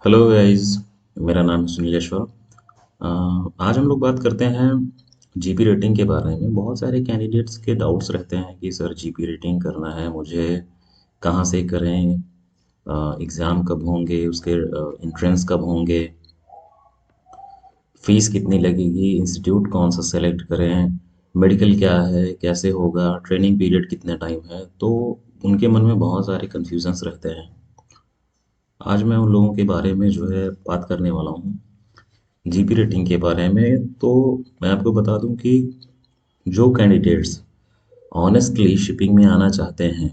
Hello guys. मेरा नाम है सुनील यशवा। आज हम लोग बात करते हैं जीपी रेटिंग के बारे में। बहुत सारे कैंडिडेट्स के डाउट्स रहते हैं कि सर जीपी रेटिंग करना है मुझे, कहाँ से करें, एग्ज़ाम कब होंगे, उसके एंट्रेंस कब होंगे, फीस कितनी लगेगी, इंस्टीट्यूट कौन सा सेलेक्ट करें, मेडिकल क्या है, कैसे होगा, ट्रेनिंग पीरियड कितने टाइम है। तो उनके मन में बहुत सारे कन्फ्यूजन्स रहते हैं। आज मैं उन लोगों के बारे में जो है बात करने वाला हूँ, जीपी रेटिंग के बारे में। तो मैं आपको बता दूं कि जो कैंडिडेट्स ऑनेस्टली शिपिंग में आना चाहते हैं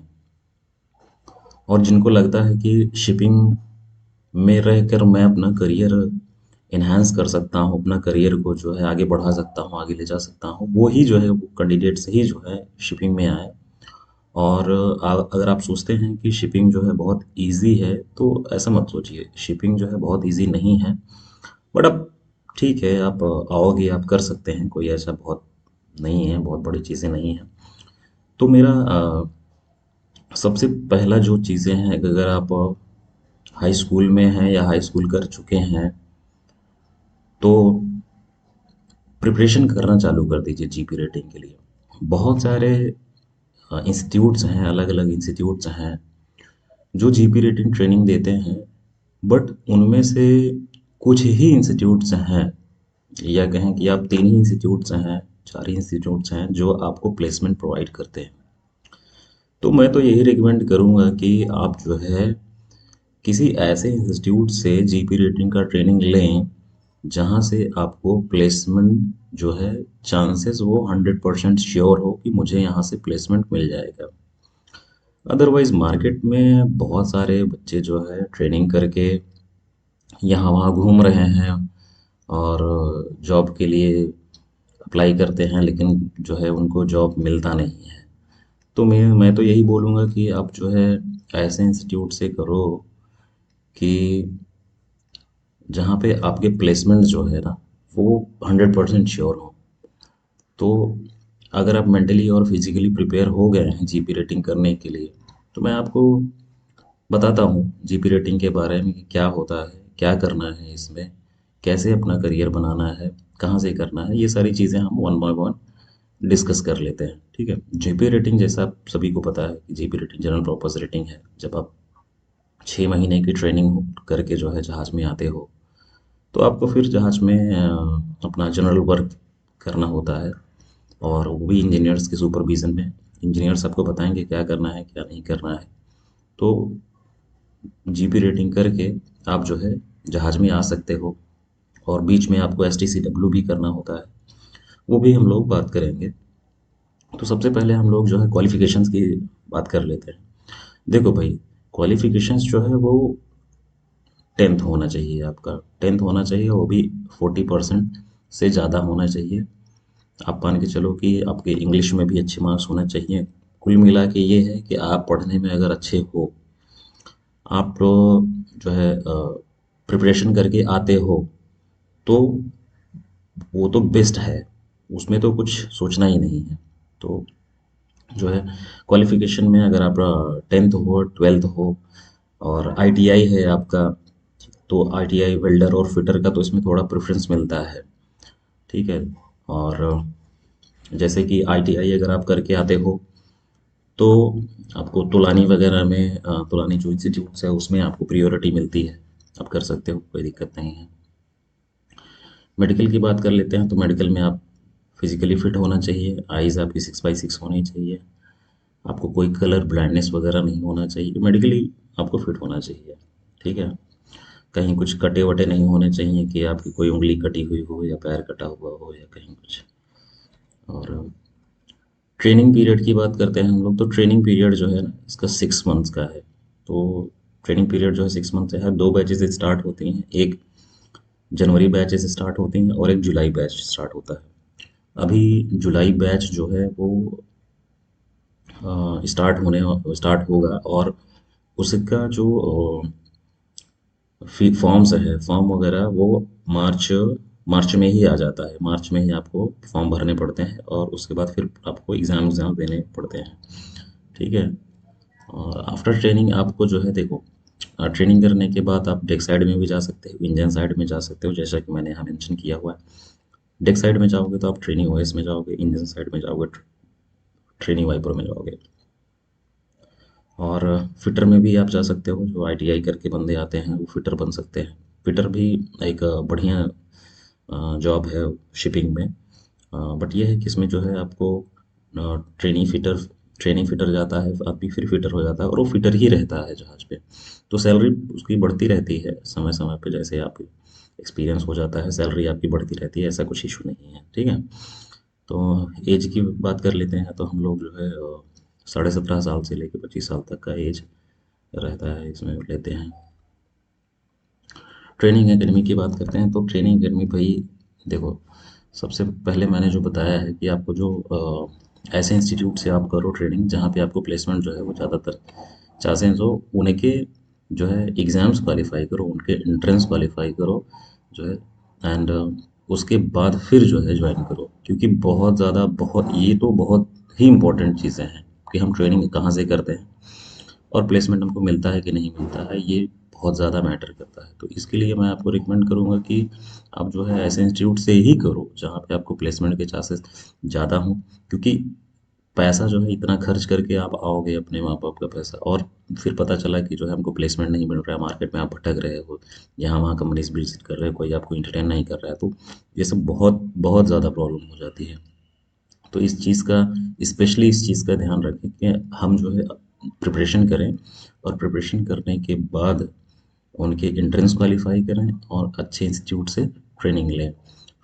और जिनको लगता है कि शिपिंग में रहकर मैं अपना करियर इन्हांस कर सकता हूँ, अपना करियर को जो है आगे बढ़ा सकता हूँ, आगे ले जा सकता हूँ, वो ही जो है वो कैंडिडेट्स ही जो है शिपिंग में आए। और अगर आप सोचते हैं कि शिपिंग जो है बहुत इजी है तो ऐसा मत सोचिए। शिपिंग जो है बहुत इजी नहीं है, बट अब ठीक है, आप आओगे, आप कर सकते हैं, कोई ऐसा बहुत नहीं है, बहुत बड़ी चीज़ें नहीं हैं। तो मेरा सबसे पहला जो चीज़ें हैं, अगर आप हाई स्कूल में हैं या हाई स्कूल कर चुके हैं तो प्रिपरेशन करना चालू कर दीजिए जीपी रेटिंग के लिए। बहुत सारे इंस्टीट्यूट्स हैं, अलग अलग इंस्टीट्यूट्स हैं जो जीपी रेटिंग ट्रेनिंग देते हैं, बट उनमें से कुछ ही इंस्टीट्यूट्स हैं, या कहें कि आप 3 ही इंस्टीट्यूट्स हैं, 4 ही इंस्टीट्यूट्स हैं जो आपको प्लेसमेंट प्रोवाइड करते हैं। तो मैं तो यही रिकमेंड करूँगा कि आप जो है किसी ऐसे इंस्टीट्यूट से जीपी रेटिंग का ट्रेनिंग लें जहाँ से आपको प्लेसमेंट जो है, चांसेस वो 100% श्योर हो कि मुझे यहाँ से प्लेसमेंट मिल जाएगा। अदरवाइज मार्केट में बहुत सारे बच्चे जो है ट्रेनिंग करके यहाँ वहाँ घूम रहे हैं और जॉब के लिए अप्लाई करते हैं, लेकिन जो है उनको जॉब मिलता नहीं है। तो मैं तो यही बोलूँगा कि आप जो है ऐसे इंस्टीट्यूट से करो कि जहाँ पे आपके प्लेसमेंट जो है ना वो 100% श्योर हो। तो अगर आप मेंटली और फिजिकली प्रिपेयर हो गए हैं जीपी रेटिंग करने के लिए, तो मैं आपको बताता हूँ जीपी रेटिंग के बारे में कि क्या होता है, क्या करना है इसमें, कैसे अपना करियर बनाना है, कहाँ से करना है। ये सारी चीज़ें हम वन बाय वन डिस्कस कर लेते हैं, ठीक है। जीपी रेटिंग जैसा आप सभी को पता है कि GP rating general purpose rating है। जब आप 6 महीने की ट्रेनिंग करके जो है जहाज़ में आते हो, तो आपको फिर जहाज़ में अपना जनरल वर्क करना होता है, और वो भी इंजीनियर्स के सुपरविज़न में। इंजीनियर्स आपको बताएंगे क्या करना है, क्या नहीं करना है। तो जीपी रेटिंग करके आप जो है जहाज़ में आ सकते हो, और बीच में आपको एसटीसीडब्ल्यू भी करना होता है, वो भी हम लोग बात करेंगे। तो सबसे पहले हम लोग जो है क्वालिफिकेशंस की बात कर लेते हैं। देखो भाई, क्वालिफिकेशंस जो है वो 10th होना चाहिए आपका। 10th होना चाहिए, वो भी 40% से ज़्यादा होना चाहिए। आप मान के चलो कि आपके इंग्लिश में भी अच्छे मार्क्स होना चाहिए। कुल मिला के ये है कि आप पढ़ने में अगर अच्छे हो, आप जो है प्रिपरेशन करके आते हो, तो वो तो बेस्ट है, उसमें तो कुछ सोचना ही नहीं है। तो जो है क्वालिफिकेशन में अगर आप 10th हो, 12th हो, और आईटीआई है आपका, तो आईटीआई वेल्डर और फिटर का तो इसमें थोड़ा प्रेफरेंस मिलता है, ठीक है। और जैसे कि आईटीआई अगर आप करके आते हो तो आपको तुलानी वगैरह में तुलानी जो इंस्टीट्यूट्स है उसमें आपको प्रियोरिटी मिलती है, आप कर सकते हो, कोई दिक्कत नहीं है। मेडिकल की बात कर लेते हैं, तो मेडिकल में आप फिजिकली फिट होना चाहिए, आइज़ आपकी 6/6 होनी चाहिए, आपको कोई कलर ब्लाइंडनेस वगैरह नहीं होना चाहिए, मेडिकली आपको फिट होना चाहिए, ठीक है। कहीं कुछ कटे वटे नहीं होने चाहिए कि आपकी कोई उंगली कटी हुई हो या पैर कटा हुआ हो या कहीं कुछ। और ट्रेनिंग पीरियड की बात करते हैं हम लोग, तो ट्रेनिंग पीरियड जो है ना इसका 6 मंथ्स का है। तो ट्रेनिंग पीरियड जो है 6 मंथ से है। 2 बैचेस स्टार्ट होती हैं, एक जनवरी बैच से स्टार्ट होती हैं और एक जुलाई बैच स्टार्ट होता है। अभी जुलाई बैच जो है वो स्टार्ट होगा, और उसका जो फॉर्म्स है, फॉर्म वगैरह वो मार्च मार्च में ही आ जाता है। मार्च में ही आपको फॉर्म भरने पड़ते हैं, और उसके बाद फिर आपको एग्ज़ाम देने पड़ते हैं, ठीक है। और आफ्टर ट्रेनिंग आपको जो है देखो, ट्रेनिंग करने के बाद आप डेक साइड में भी जा सकते हो, इंजन साइड में जा सकते हो, जैसा कि मैंने यहाँ मेंशन किया हुआ है। डेक साइड में जाओगे तो आप ट्रेनिंग ओएस में जाओगे, इंजन साइड में जाओगे ट्रेनिंग वाइपर में जाओगे। और फिटर में भी आप जा सकते हो, जो आईटीआई करके बंदे आते हैं वो फिटर बन सकते हैं। फिटर भी एक बढ़िया जॉब है शिपिंग में। बट ये है कि इसमें जो है आपको ट्रेनिंग फिटर जाता है, आदमी फिर फिटर हो जाता है और वो फिटर ही रहता है जहाज पे। तो सैलरी उसकी बढ़ती रहती है समय समय पे, जैसे आप एक्सपीरियंस हो जाता है सैलरी आपकी बढ़ती रहती है, ऐसा कुछ इशू नहीं है, ठीक है। तो एज की बात कर लेते हैं, तो हम लोग जो है 17.5 साल से लेकर 25 साल तक का एज रहता है, इसमें लेते हैं। ट्रेनिंग एकेडमी की बात करते हैं, तो ट्रेनिंग एकेडमी भाई देखो, सबसे पहले मैंने जो बताया है कि आपको जो ऐसे इंस्टीट्यूट से आप करो ट्रेनिंग जहाँ पे आपको प्लेसमेंट जो है वो ज़्यादातर चांसेस हो, उनके जो है एग्ज़ाम्स क्वालिफाई करो, उनके एंट्रेंस क्वालिफाई करो जो है, एंड उसके बाद फिर जो है ज्वाइन करो। क्योंकि बहुत ज़्यादा बहुत ये तो बहुत ही इम्पोर्टेंट चीज़ें हैं कि हम ट्रेनिंग कहाँ से करते हैं और प्लेसमेंट हमको मिलता है कि नहीं मिलता है, ये बहुत ज़्यादा मैटर करता है। तो इसके लिए मैं आपको रिकमेंड करूँगा कि आप जो है ऐसे इंस्टीट्यूट से ही करो जहाँ पे आपको प्लेसमेंट के चांसेस ज़्यादा हों। क्योंकि पैसा जो है इतना खर्च करके आप आओगे, अपने माँ बाप का पैसा, और फिर पता चला कि जो है हमको प्लेसमेंट नहीं मिल रहा है, मार्केट में आप भटक रहे हो, यहाँ वहाँ कंपनीज विजिट कर रहे हो, कोई आपको इंटरटेन नहीं कर रहा है, तो ये सब बहुत बहुत ज़्यादा प्रॉब्लम हो जाती है। तो इस चीज़ का, स्पेशली इस चीज़ का ध्यान रखें कि हम जो है प्रिपरेशन करें, और प्रिपरेशन करने के बाद उनके एंट्रेंस क्वालिफाई करें और अच्छे इंस्टीट्यूट से ट्रेनिंग लें।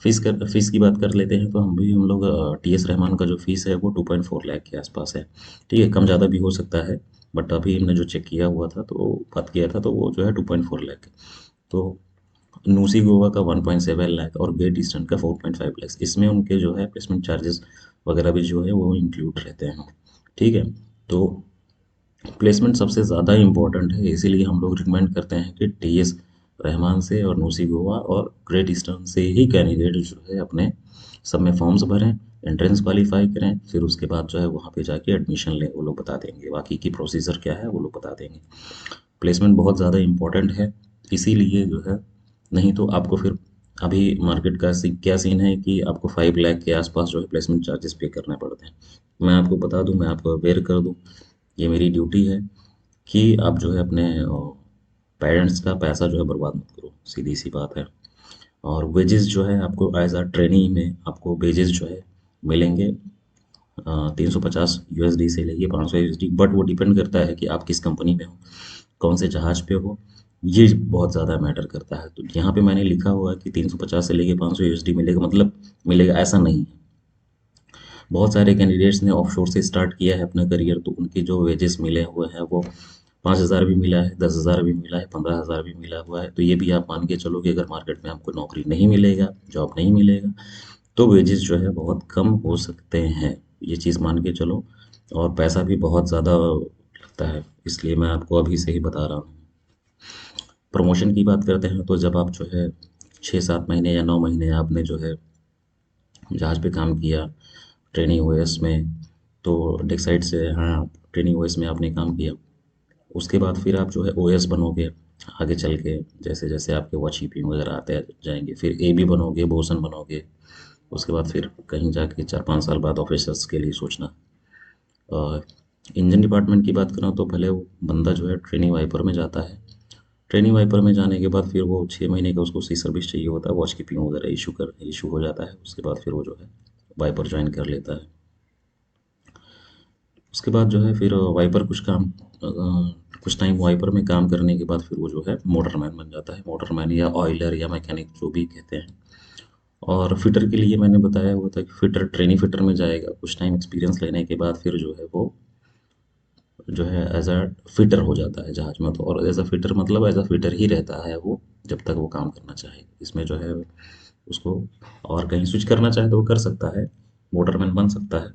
फीस की बात कर लेते हैं, तो हम लोग टीएस रहमान का जो फीस है वो 2.4 लाख के आसपास है। ठीक है, कम ज़्यादा भी हो सकता है, बट अभी हमने जो चेक किया हुआ था, तो बात किया था, तो वो जो है 2.4 लाख। तो नूसी गोवा का 1.7 लाख और ग्रेट ईस्टर्न का 4.5 लाख, इसमें उनके जो है प्लेसमेंट चार्जेस वगैरह भी जो है वो इंक्लूड रहते हैं। ठीक है, तो प्लेसमेंट सबसे ज़्यादा इम्पोर्टेंट है, इसीलिए हम लोग रिकमेंड करते हैं कि टीएस रहमान से और नूसी गोवा और ग्रेट ईस्टर्न से ही कैंडिडेट जो है अपने सब में फॉर्म्स भरें, एंट्रेंस क्वालिफाई करें, फिर उसके बाद जो है वहाँ पे जाके एडमिशन लें, वो लोग बता देंगे बाकी की प्रोसीजर क्या है, वो लोग बता देंगे। प्लेसमेंट बहुत ज़्यादा इम्पोर्टेंट है, इसीलिए जो है, नहीं तो आपको फिर अभी मार्केट का क्या सीन है कि आपको 5 लाख के आसपास जो है प्लेसमेंट चार्जेस पे करने पड़ते हैं। मैं आपको बता दूं, मैं आपको अवेयर कर दूं, ये मेरी ड्यूटी है कि आप जो है अपने पेरेंट्स का पैसा जो है बर्बाद मत करो, सीधी सी बात है। और वेजेस जो है आपको एज अ ट्रेनिंग में आपको वेजेस जो है मिलेंगे 350 यूएसडी से लेके 500 यूएसडी, बट वो डिपेंड करता है कि आप किस कंपनी में हो, कौन से जहाज पे हो, ये बहुत ज़्यादा मैटर करता है। तो यहाँ पे मैंने लिखा हुआ है कि 350 से लेके 500 यूएसडी मिलेगा, मतलब मिलेगा ऐसा नहीं है। बहुत सारे कैंडिडेट्स ने ऑफशोर से स्टार्ट किया है अपना करियर, तो उनके जो वेजेस मिले हुए हैं वो 5,000 भी मिला है, 10,000 भी मिला है, 15,000 भी मिला हुआ है। तो ये भी आप मान के चलो कि अगर मार्केट में आपको नौकरी नहीं मिलेगा, जॉब नहीं मिलेगा, तो वेजेस जो है बहुत कम हो सकते हैं, ये चीज़ मान के चलो। और पैसा भी बहुत ज़्यादा लगता है, इसलिए मैं आपको अभी से ही बता रहा हूँ। प्रमोशन की बात करते हैं, तो जब आप जो है 6-7 महीने या 9 महीने आपने जो है जहाज पे काम किया ट्रेनिंग ओएस में, तो डेक साइड से, हाँ, ट्रेनिंग ओएस में आपने काम किया, उसके बाद फिर आप जो है ओएस बनोगे आगे चल के, जैसे जैसे आपके वॉच कीपिंग वगैरह आते जाएंगे, फिर ए बी बनोगे, बोसन बनोगे। उसके बाद फिर कहीं जाके 4-5 साल बाद ऑफिसर्स के लिए सोचना। इंजन डिपार्टमेंट की बात करूँ तो पहले वो बंदा जो है ट्रेनिंग वाइपर में जाता है, ट्रेनिंग वाइपर में जाने के बाद फिर वो 6 महीने का उसको सी सर्विस चाहिए होता है, वॉच कीपिंग वगैरह इशू हो जाता है, उसके बाद फिर वो जो है वाइपर ज्वाइन कर लेता है। उसके बाद जो है फिर वाइपर कुछ टाइम वाइपर में काम करने के बाद फिर वो जो है मोटरमैन बन जाता है, मोटरमैन या ऑयलर या मैकेनिक जो भी कहते हैं। और फिटर के लिए मैंने बताया हुआ था कि फिटर ट्रेनी फिटर में जाएगा, कुछ टाइम एक्सपीरियंस लेने के बाद फिर जो है वो जो है एज अ फिटर हो जाता है जहाज में। तो और एज अ फिटर मतलब एज अ फिटर ही रहता है वो, जब तक वो काम करना चाहे। इसमें जो है उसको और कहीं स्विच करना चाहे तो वो कर सकता है, मोटरमैन बन सकता है।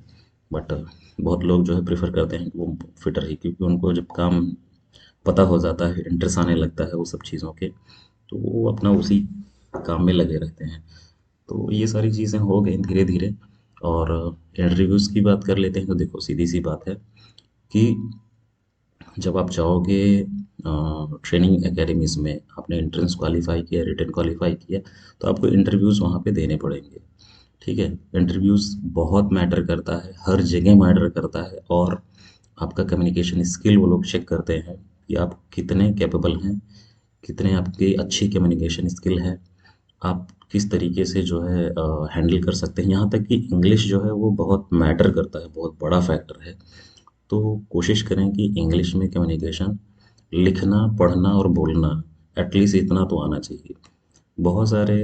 बट बहुत लोग जो है प्रेफर करते हैं कि वो फिटर ही, क्योंकि उनको जब काम पता हो जाता है, इंटरेस्ट आने लगता है वो सब चीज़ों के, तो वो अपना उसी काम में लगे रहते हैं। तो ये सारी चीज़ें हो गई धीरे धीरे। और इंटरव्यूज़ की बात कर लेते हैं, तो देखो सीधी सी बात है कि जब आप जाओगे ट्रेनिंग एकेडमीज़ में, आपने एंट्रेंस क्वालिफ़ाई किया, रिटन क्वालिफ़ाई किया, तो आपको इंटरव्यूज़ वहाँ पे देने पड़ेंगे, ठीक है? इंटरव्यूज़ बहुत मैटर करता है, हर जगह मैटर करता है, और आपका कम्युनिकेशन स्किल वो लोग चेक करते हैं कि आप कितने कैपेबल हैं, कितने आपकी अच्छी कम्युनिकेशन स्किल है, आप किस तरीके से जो है हैंडल कर सकते हैं। यहाँ तक कि इंग्लिश जो है वो बहुत मैटर करता है, बहुत बड़ा फैक्टर है। तो कोशिश करें कि इंग्लिश में कम्युनिकेशन, लिखना, पढ़ना और बोलना एटलीस्ट इतना तो आना चाहिए। बहुत सारे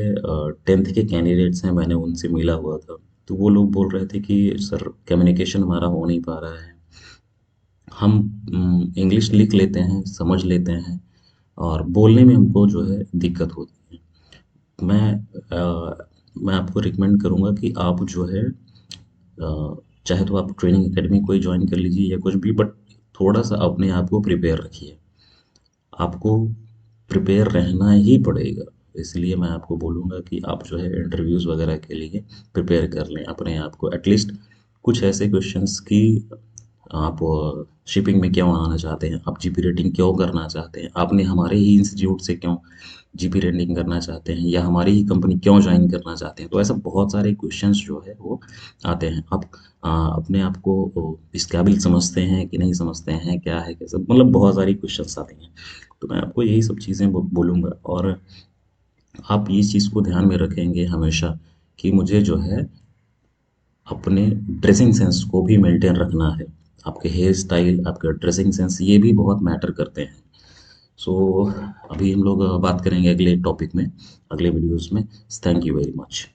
10th के कैंडिडेट्स हैं, मैंने उनसे मिला हुआ था, तो वो लोग बोल रहे थे कि सर कम्युनिकेशन हमारा हो नहीं पा रहा है। हम इंग्लिश लिख लेते हैं, समझ लेते हैं, और बोलने में हमको जो है दिक्कत होती है। मैं मैं आपको रिकमेंड करूँगा कि आप जो है चाहे तो आप ट्रेनिंग एकेडमी कोई ज्वाइन कर लीजिए या कुछ भी, बट थोड़ा सा अपने आप को प्रिपेयर रखिए। आपको प्रिपेयर रहना ही पड़ेगा। इसलिए मैं आपको बोलूँगा कि आप जो है इंटरव्यूज़ वगैरह के लिए प्रिपेयर कर लें अपने आप को, एटलीस्ट कुछ ऐसे क्वेश्चंस कि आप शिपिंग में क्यों आना चाहते हैं, आप जीपी रेटिंग क्यों करना चाहते हैं, आपने हमारे ही इंस्टीट्यूट से क्यों जीपी रेटिंग करना चाहते हैं, या हमारी ही कंपनी क्यों ज्वाइन करना चाहते हैं। तो ऐसा बहुत सारे क्वेश्चंस जो है वो आते हैं। आप अपने आप को इस काबिल समझते हैं कि नहीं समझते हैं, क्या है कैसे, मतलब बहुत सारी क्वेश्चंस आते हैं। तो मैं आपको यही सब चीज़ें बोलूँगा, और आप इस चीज़ को ध्यान में रखेंगे हमेशा कि मुझे जो है अपने ड्रेसिंग सेंस को भी मेंटेन रखना है। आपके हेयर स्टाइल, आपका ड्रेसिंग सेंस, ये भी बहुत मैटर करते हैं। सो अभी हम लोग बात करेंगे अगले टॉपिक में, अगले वीडियोस में। Thank you very much.